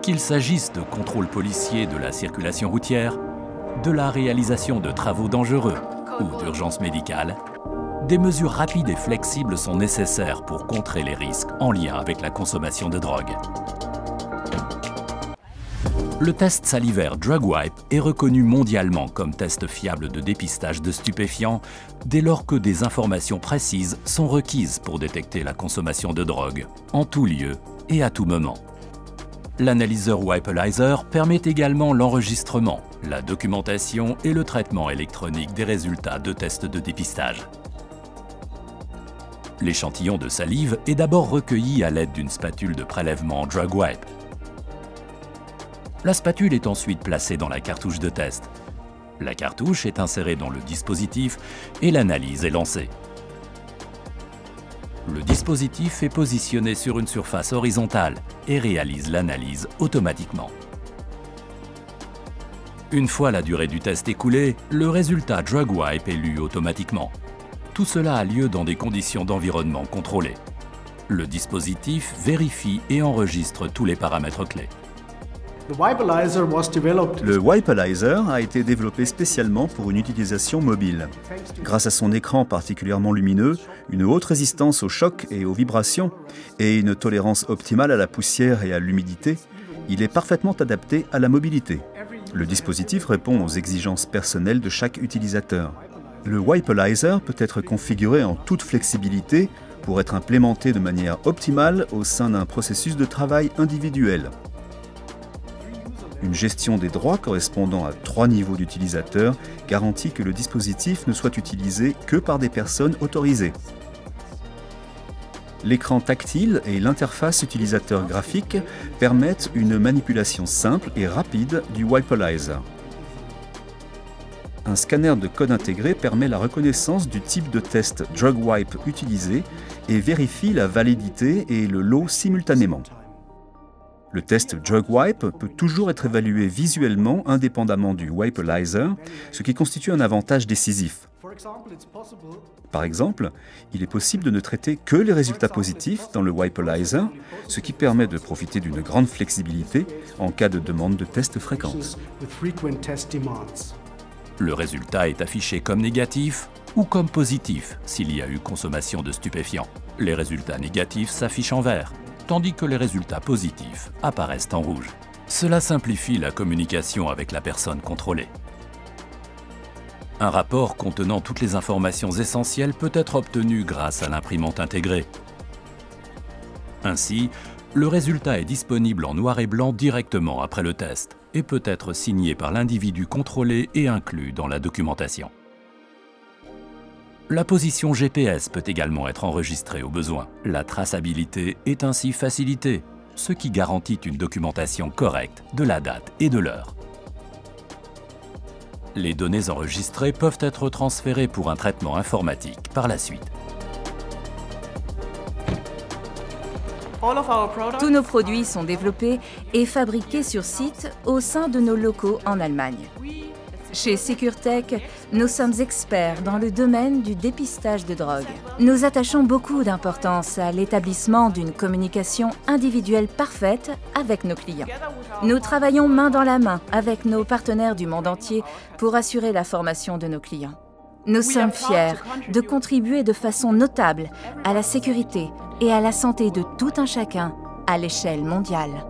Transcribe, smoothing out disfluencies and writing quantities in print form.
Qu'il s'agisse de contrôle policier de la circulation routière, de la réalisation de travaux dangereux ou d'urgence médicale, des mesures rapides et flexibles sont nécessaires pour contrer les risques en lien avec la consommation de drogue. Le test salivaire DrugWipe est reconnu mondialement comme test fiable de dépistage de stupéfiants dès lors que des informations précises sont requises pour détecter la consommation de drogue, en tout lieu et à tout moment. L'analyseur Wipelizer permet également l'enregistrement, la documentation et le traitement électronique des résultats de tests de dépistage. L'échantillon de salive est d'abord recueilli à l'aide d'une spatule de prélèvement DrugWipe. La spatule est ensuite placée dans la cartouche de test. La cartouche est insérée dans le dispositif et l'analyse est lancée. Le dispositif est positionné sur une surface horizontale et réalise l'analyse automatiquement. Une fois la durée du test écoulée, le résultat DrugWipe est lu automatiquement. Tout cela a lieu dans des conditions d'environnement contrôlées. Le dispositif vérifie et enregistre tous les paramètres clés. Le Wipelizer a été développé spécialement pour une utilisation mobile. Grâce à son écran particulièrement lumineux, une haute résistance aux chocs et aux vibrations et une tolérance optimale à la poussière et à l'humidité, il est parfaitement adapté à la mobilité. Le dispositif répond aux exigences personnelles de chaque utilisateur. Le Wipelizer peut être configuré en toute flexibilité pour être implémenté de manière optimale au sein d'un processus de travail individuel. Une gestion des droits correspondant à 3 niveaux d'utilisateurs garantit que le dispositif ne soit utilisé que par des personnes autorisées. L'écran tactile et l'interface utilisateur graphique permettent une manipulation simple et rapide du Wipelizer. Un scanner de code intégré permet la reconnaissance du type de test DrugWipe utilisé et vérifie la validité et le lot simultanément. Le test DrugWipe peut toujours être évalué visuellement indépendamment du Wipelizer, ce qui constitue un avantage décisif. Par exemple, il est possible de ne traiter que les résultats positifs dans le Wipelizer, ce qui permet de profiter d'une grande flexibilité en cas de demande de tests fréquentes. Le résultat est affiché comme négatif ou comme positif s'il y a eu consommation de stupéfiants. Les résultats négatifs s'affichent en vert, tandis que les résultats positifs apparaissent en rouge. Cela simplifie la communication avec la personne contrôlée. Un rapport contenant toutes les informations essentielles peut être obtenu grâce à l'imprimante intégrée. Ainsi, le résultat est disponible en noir et blanc directement après le test et peut être signé par l'individu contrôlé et inclus dans la documentation. La position GPS peut également être enregistrée au besoin. La traçabilité est ainsi facilitée, ce qui garantit une documentation correcte de la date et de l'heure. Les données enregistrées peuvent être transférées pour un traitement informatique par la suite. Tous nos produits sont développés et fabriqués sur site au sein de nos locaux en Allemagne. Chez SecureTech, nous sommes experts dans le domaine du dépistage de drogue. Nous attachons beaucoup d'importance à l'établissement d'une communication individuelle parfaite avec nos clients. Nous travaillons main dans la main avec nos partenaires du monde entier pour assurer la formation de nos clients. Nous sommes fiers de contribuer de façon notable à la sécurité et à la santé de tout un chacun à l'échelle mondiale.